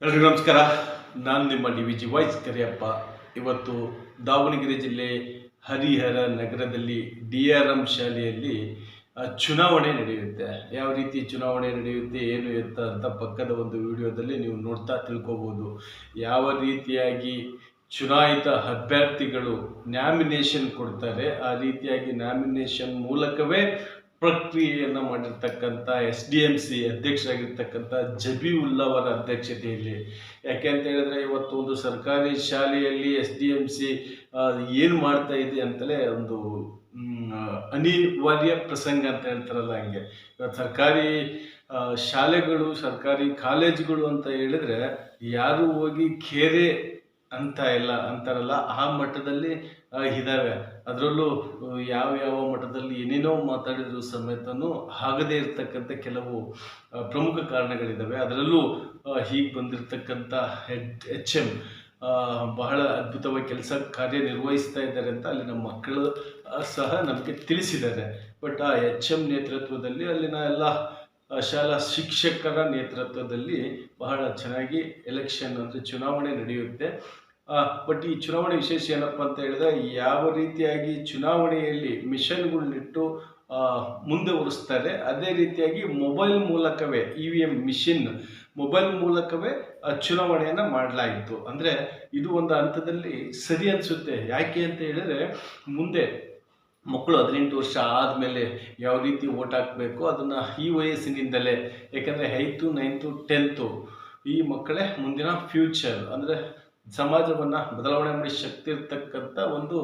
ಎಲ್ಲರಿಗೂ ನಮಸ್ಕಾರ. ನಾನು ನಿಮ್ಮ DVG ವಾಯ್ಸ್ ಕರಿಯಪ್ಪ. ಇವತ್ತು ದಾವಣಗೆರೆ ಜಿಲ್ಲೆ ಹರಿಹರ ನಗರದಲ್ಲಿ DRM ಶಾಲೆಯಲ್ಲಿ ಚುನಾವಣೆ ನಡೆಯುತ್ತೆ. ಯಾವ ರೀತಿ ಚುನಾವಣೆ ನಡೆಯುತ್ತೆ, ಏನು ಎತ್ತ ಅಂತ ಪಕ್ಕದ ಒಂದು ವಿಡಿಯೋದಲ್ಲಿ ನೀವು ನೋಡ್ತಾ ತಿಳ್ಕೊಬೋದು. ಯಾವ ರೀತಿಯಾಗಿ ಚುನಾಯಿತ ಅಭ್ಯರ್ಥಿಗಳು ನ್ಯಾಮಿನೇಷನ್ ಕೊಡ್ತಾರೆ, ಆ ರೀತಿಯಾಗಿ ನ್ಯಾಮಿನೇಷನ್ ಮೂಲಕವೇ ಪ್ರಕ್ರಿಯೆಯನ್ನು ಮಾಡಿರ್ತಕ್ಕಂಥ SDMC ಅಧ್ಯಕ್ಷರಾಗಿರ್ತಕ್ಕಂಥ ಜಬೀವುಲ್ಲಾ ಅವರ ಅಧ್ಯಕ್ಷತೆಯಲ್ಲಿ. ಯಾಕೆ ಅಂತ ಹೇಳಿದ್ರೆ ಇವತ್ತು ಒಂದು ಸರ್ಕಾರಿ ಶಾಲೆಯಲ್ಲಿ SDMC ಏನು ಮಾಡ್ತಾ ಇದೆ ಅಂತಲೇ ಒಂದು ಅನಿವಾರ್ಯ ಪ್ರಸಂಗ ಅಂತ ಹೇಳ್ತಾರಲ್ಲ, ಹಂಗೆ ಇವತ್ತು ಸರ್ಕಾರಿ ಶಾಲೆಗಳು, ಸರ್ಕಾರಿ ಕಾಲೇಜುಗಳು ಅಂತ ಹೇಳಿದ್ರೆ ಯಾರು ಹೋಗಿ ಕೇರೆ ಅಂತ ಇಲ್ಲ ಅಂತಾರಲ್ಲ, ಆ ಮಟ್ಟದಲ್ಲಿ ಇದ್ದಾವೆ. ಅದರಲ್ಲೂ ಯಾವ ಮಟ್ಟದಲ್ಲಿ ಏನೇನೋ ಮಾತಾಡಿದ್ರು ಸಮೇತನೂ ಆಗದೇ ಇರತಕ್ಕಂಥ ಕೆಲವು ಪ್ರಮುಖ ಕಾರಣಗಳಿದ್ದಾವೆ. ಅದರಲ್ಲೂ ಹೀಗೆ ಬಂದಿರತಕ್ಕಂಥ HM ಬಹಳ ಅದ್ಭುತವಾಗಿ ಕಾರ್ಯನಿರ್ವಹಿಸ್ತಾ ಇದ್ದಾರೆ ಅಂತ ಅಲ್ಲಿನ ಮಕ್ಕಳು ಸಹ ನಮಗೆ ತಿಳಿಸಿದ್ದಾರೆ. ಬಟ್ ಆ HM ನೇತೃತ್ವದಲ್ಲಿ ಅಲ್ಲಿನ ಎಲ್ಲ ಶಾಲಾ ಶಿಕ್ಷಕರ ನೇತೃತ್ವದಲ್ಲಿ ಬಹಳ ಚೆನ್ನಾಗಿ ಎಲೆಕ್ಷನ್ ಅಂದರೆ ಚುನಾವಣೆ ನಡೆಯುತ್ತೆ. ಬಟ್ ಈ ಚುನಾವಣೆ ವಿಶೇಷ ಏನಪ್ಪ ಅಂತ ಹೇಳಿದ್ರೆ, ಯಾವ ರೀತಿಯಾಗಿ ಚುನಾವಣೆಯಲ್ಲಿ ಮಿಷನ್ಗಳನ್ನಿಟ್ಟು ಮುಂದೆ ಉರಿಸ್ತಾರೆ, ಅದೇ ರೀತಿಯಾಗಿ ಮೊಬೈಲ್ ಮೂಲಕವೇ EVM ಮಿಷಿನ್ ಮೊಬೈಲ್ ಮೂಲಕವೇ ಚುನಾವಣೆಯನ್ನು ಮಾಡಲಾಯಿತು. ಅಂದರೆ ಇದು ಒಂದು ಹಂತದಲ್ಲಿ ಸರಿ ಅನಿಸುತ್ತೆ. ಯಾಕೆ ಅಂತ ಹೇಳಿದ್ರೆ, ಮುಂದೆ ಮಕ್ಕಳು 18 ವರ್ಷ ಆದಮೇಲೆ ಯಾವ ರೀತಿ ಓಟ್ ಹಾಕಬೇಕು ಅದನ್ನು ಈ ವಯಸ್ಸಿನಿಂದಲೇ, ಯಾಕಂದರೆ 8th 9th 10th ಈ ಮಕ್ಕಳೇ ಮುಂದಿನ ಫ್ಯೂಚರ್, ಅಂದರೆ ಸಮಾಜವನ್ನು ಬದಲಾವಣೆ ಮಾಡಿ ಶಕ್ತಿ ಇರ್ತಕ್ಕಂಥ ಒಂದು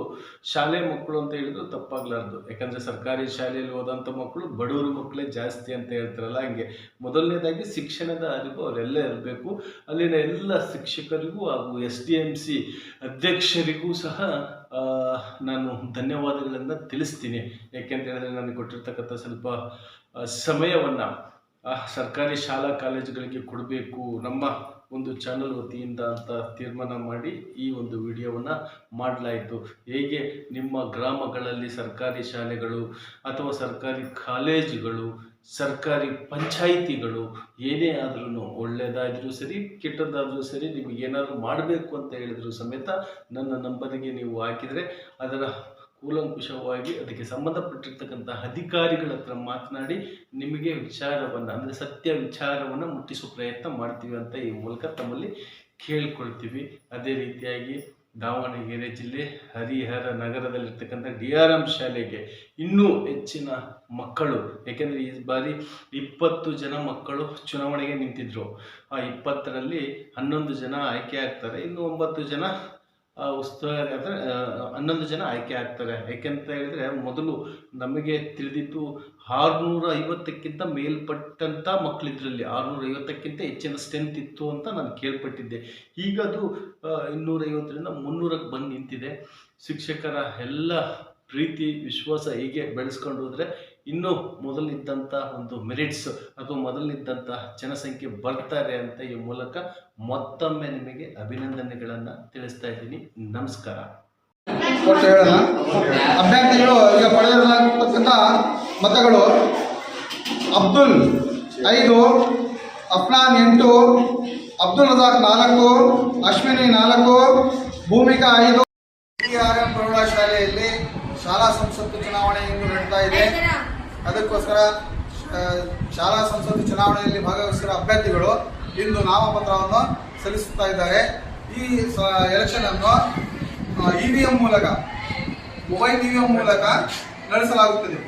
ಶಾಲೆ ಮಕ್ಕಳು ಅಂತ ಹೇಳಿದ್ರು ತಪ್ಪಾಗಲಾರ್ದು. ಯಾಕಂದರೆ ಸರ್ಕಾರಿ ಶಾಲೆಯಲ್ಲಿ ಓದೋಂಥ ಮಕ್ಕಳು ಬಡವರು ಮಕ್ಕಳೇ ಜಾಸ್ತಿ ಅಂತ ಹೇಳ್ತಾರಲ್ಲ, ಹಂಗೆ ಮೊದಲನೇದಾಗಿ ಶಿಕ್ಷಣದ ಅರಿವು ಅವರೆಲ್ಲ ಇರಬೇಕು. ಅಲ್ಲಿನ ಎಲ್ಲ ಶಿಕ್ಷಕರಿಗೂ ಹಾಗೂ SDMC ಅಧ್ಯಕ್ಷರಿಗೂ ಸಹ ನಾನು ಧನ್ಯವಾದಗಳನ್ನು ತಿಳಿಸ್ತೀನಿ. ಯಾಕೆಂತ ಹೇಳಿದ್ರೆ, ನನಗೆ ಕೊಟ್ಟಿರ್ತಕ್ಕಂಥ ಸ್ವಲ್ಪ ಸಮಯವನ್ನು ಸರ್ಕಾರಿ ಶಾಲಾ ಕಾಲೇಜುಗಳಿಗೆ ಕೊಡಬೇಕು ನಮ್ಮ ಒಂದು ಚಾನಲ್ ವತಿಯಿಂದ ಅಂತ ತೀರ್ಮಾನ ಮಾಡಿ ಈ ಒಂದು ವಿಡಿಯೋವನ್ನು ಮಾಡಲಾಯಿತು. ಹೇಗೆ ನಿಮ್ಮ ಗ್ರಾಮಗಳಲ್ಲಿ ಸರ್ಕಾರಿ ಶಾಲೆಗಳು ಅಥವಾ ಸರ್ಕಾರಿ ಕಾಲೇಜುಗಳು, ಸರ್ಕಾರಿ ಪಂಚಾಯಿತಿಗಳು ಏನೇ ಆದ್ರೂ, ಒಳ್ಳೆಯದಾದರೂ ಸರಿ ಕೆಟ್ಟದ್ದಾದರೂ ಸರಿ, ನಿಮಗೇನಾದರೂ ಮಾಡಬೇಕು ಅಂತ ಹೇಳಿದ್ರು ಸಮೇತ ನನ್ನ ನಂಬರಿಗೆ ನೀವು ಹಾಕಿದರೆ ಅದರ ಕೂಲಂಕುಷವಾಗಿ ಅದಕ್ಕೆ ಸಂಬಂಧಪಟ್ಟಿರ್ತಕ್ಕಂಥ ಅಧಿಕಾರಿಗಳ ಹತ್ರ ಮಾತನಾಡಿ ನಿಮಗೆ ವಿಚಾರವನ್ನು, ಅಂದರೆ ಸತ್ಯ ವಿಚಾರವನ್ನು ಮುಟ್ಟಿಸುವ ಪ್ರಯತ್ನ ಮಾಡ್ತೀವಿ ಅಂತ ಈ ಮೂಲಕ ತಮ್ಮಲ್ಲಿ ಕೇಳಿಕೊಳ್ತೀವಿ. ಅದೇ ರೀತಿಯಾಗಿ ದಾವಣಗೆರೆ ಜಿಲ್ಲೆ ಹರಿಹರ ನಗರದಲ್ಲಿರ್ತಕ್ಕಂಥ DRM ಶಾಲೆಗೆ ಇನ್ನೂ ಹೆಚ್ಚಿನ ಮಕ್ಕಳು, ಏಕೆಂದರೆ ಈ ಬಾರಿ 20 ಜನ ಮಕ್ಕಳು ಚುನಾವಣೆಗೆ ನಿಂತಿದ್ರು. ಆ 20ರಲ್ಲಿ 11 ಜನ ಆಯ್ಕೆ ಆಗ್ತಾರೆ, ಇನ್ನು 9 ಜನ ಉಸ್ತುವಾರಿ ಅಂದರೆ 11 ಜನ ಆಯ್ಕೆ ಆಗ್ತಾರೆ. ಯಾಕೆಂತ ಹೇಳಿದ್ರೆ, ಮೊದಲು ನಮಗೆ ತಿಳಿದಿದ್ದು 650ಕ್ಕಿಂತ ಮೇಲ್ಪಟ್ಟಂಥ ಮಕ್ಕಳಿದ್ರಲ್ಲಿ 650ಕ್ಕಿಂತ ಹೆಚ್ಚಿನ ಸ್ಟ್ರೆಂತ್ ಇತ್ತು ಅಂತ ನಾನು ಕೇಳ್ಪಟ್ಟಿದ್ದೆ. ಈಗ ಅದು 250ರಿಂದ 300ಕ್ಕೆ ಬಂದು ನಿಂತಿದೆ. ಶಿಕ್ಷಕರ ಎಲ್ಲ ಪ್ರೀತಿ ವಿಶ್ವಾಸ ಹೀಗೆ ಬೆಳೆಸ್ಕೊಂಡು ಹೋದರೆ ಇನ್ನೂ ಮೊದಲಿದ್ದಂಥ ಒಂದು ಮೆರಿಟ್ಸ್ ಅಥವಾ ಮೊದಲಿದ್ದಂಥ ಜನಸಂಖ್ಯೆ ಬರ್ತಾರೆ ಅಂತ ಈ ಮೂಲಕ ಮತ್ತೊಮ್ಮೆ ನಿಮಗೆ ಅಭಿನಂದನೆಗಳನ್ನು ತಿಳಿಸ್ತಾ ಇದ್ದೀನಿ. ನಮಸ್ಕಾರ. ಅಭ್ಯರ್ಥಿಗಳು ಈಗ ಪಡೆದಿರತಕ್ಕಂಥ ಮತಗಳು: ಅಬ್ದುಲ್ 5, ಅಫ್ನಾನ್ 8, ಅಬ್ದುಲ್ ರಜಾಕ್ 4, ಅಶ್ವಿನಿ 4, ಭೂಮಿಕಾ 5. DRM ಪ್ರೌಢಶಾಲೆಯಲ್ಲಿ ಶಾಲಾ ಸಂಸತ್ತು ಚುನಾವಣೆ ಇಂದು ನಡೀತಾ ಇದೆ. ಅದಕ್ಕೋಸ್ಕರ ಶಾಲಾ ಸಂಸತ್ತು ಚುನಾವಣೆಯಲ್ಲಿ ಭಾಗವಹಿಸಿರುವ ಅಭ್ಯರ್ಥಿಗಳು ಇಂದು ನಾಮಪತ್ರವನ್ನು ಸಲ್ಲಿಸುತ್ತಾ ಇದ್ದಾರೆ. ಈ ಎಲೆಕ್ಷನ್ ಅನ್ನು EVM ಮೂಲಕ, ಮೊಬೈಲ್ EVM ಮೂಲಕ ನಡೆಸಲಾಗುತ್ತದೆ.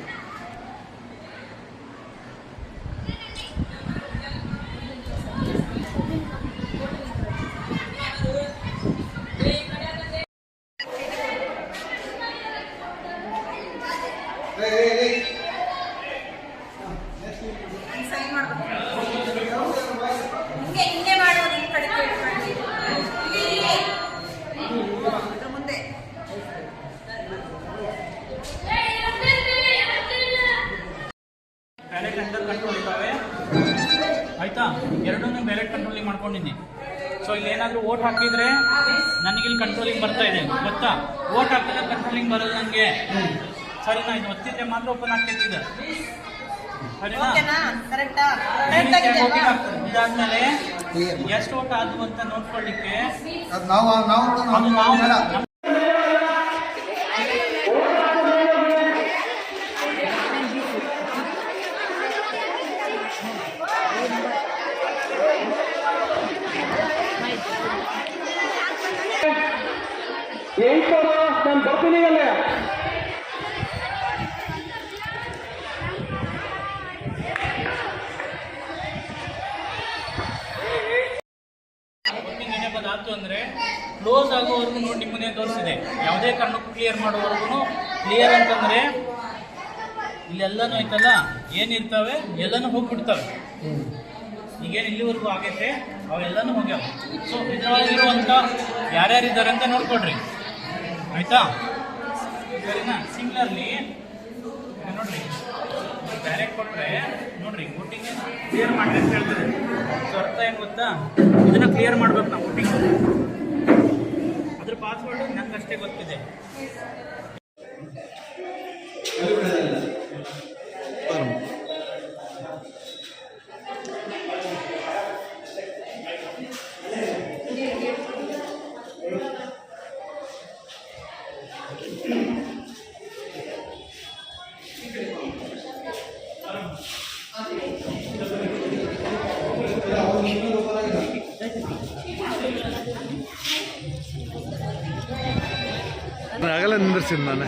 ಬ್ಯಾಲೆಟ್ ಅಂಡರ್ ಕಂಟ್ರೋಲ್ ಇದ್ದಾವೆ, ಆಯಿತಾ? ಎರಡನ್ನೂ ಬ್ಯಾಲೆಟ್ ಕಂಟ್ರೋಲಿಂಗ್ ಮಾಡ್ಕೊಂಡಿದ್ದೀನಿ. ಸೊ ಇಲ್ಲಿ ಏನಾದರೂ ಓಟ್ ಹಾಕಿದರೆ ನನಗಿಲ್ಲಿ ಕಂಟ್ರೋಲಿಂಗ್ ಬರ್ತಾ ಇದೆ, ಗೊತ್ತಾ? ಓಟ್ ಹಾಕಿದ್ರೆ ಕಂಟ್ರೋಲಿಂಗ್ ಬರೋದು ನನಗೆ, ಸರಿನಾ? ಇದು ಒತ್ತಿದ್ರೆ ಮಾತ್ರ ಓಪನ್ ಆಗ್ತಿದ್ದೆ, ಸರಿನಾ? ಇದಾದ್ಮೇಲೆ ಎಷ್ಟು ಓಟ್ ಆದ್ವು ಅಂತ ನೋಡ್ಕೊಳ್ಳಿಕ್ಕೆ ಅದು ನಾವು ಅದು ನಾವು ಬೇಡ. ನಾನು ಬರ್ತೀನಿ ಅಲ್ಲೇ. ವೋಟಿಂಗ್ ಎನೇಬಲ್ ಆಯ್ತು ಅಂದರೆ ಕ್ಲೋಸ್ ಆಗೋವರೆಗೂ ನೋಡಿ ನಿಮ್ಮನ್ನೇ ತೋರಿಸಿದೆ. ಯಾವುದೇ ಕಾರಣಕ್ಕೂ ಕ್ಲಿಯರ್ ಮಾಡೋವರೆಗೂ ಕ್ಲಿಯರ್ ಅಂತಂದರೆ ಇಲ್ಲೆಲ್ಲನೂ ಐತಲ್ಲ ಏನಿರ್ತವೆ ಎಲ್ಲನೂ ಹೋಗ್ಬಿಡ್ತವೆ. ಈಗೇನು ಇಲ್ಲಿವರೆಗೂ ಆಗೈತೆ ಅವೆಲ್ಲನೂ ಹೋಗ್ಯಾವ. ಸೊ ಇದರೊಳಗಿರುವಂಥ ಯಾರ್ಯಾರಿದ್ದಾರೆ ಅಂತ ನೋಡ್ಕೊಡ್ರಿ, ಆಯಿತಾ? ಸರಿನಾ? ಸಿಮಿಲರ್ಲಿ ನೋಡ್ರಿ, ಬೇರೆ ಕೊಟ್ಟರೆ ನೋಡ್ರಿ ವೋಟಿಂಗ್ ಕ್ಲಿಯರ್ ಮಾಡ್ರಿ ಅಂತ ಹೇಳ್ತಾರೆ. ಸೊ ಅರ್ಥ ಏನು ಗೊತ್ತಾ? ಇದನ್ನು ಕ್ಲಿಯರ್ ಮಾಡ್ಬೇಕು ನಾವು ವೋಟಿಂಗ್. ಅದ್ರ ಪಾಸ್ವರ್ಡ್ ನನಗಷ್ಟೇ ಗೊತ್ತಿದೆ. ಆಗಲ್ಲ ನಿಂದಿರ್ಸಿದ್ ನಾನು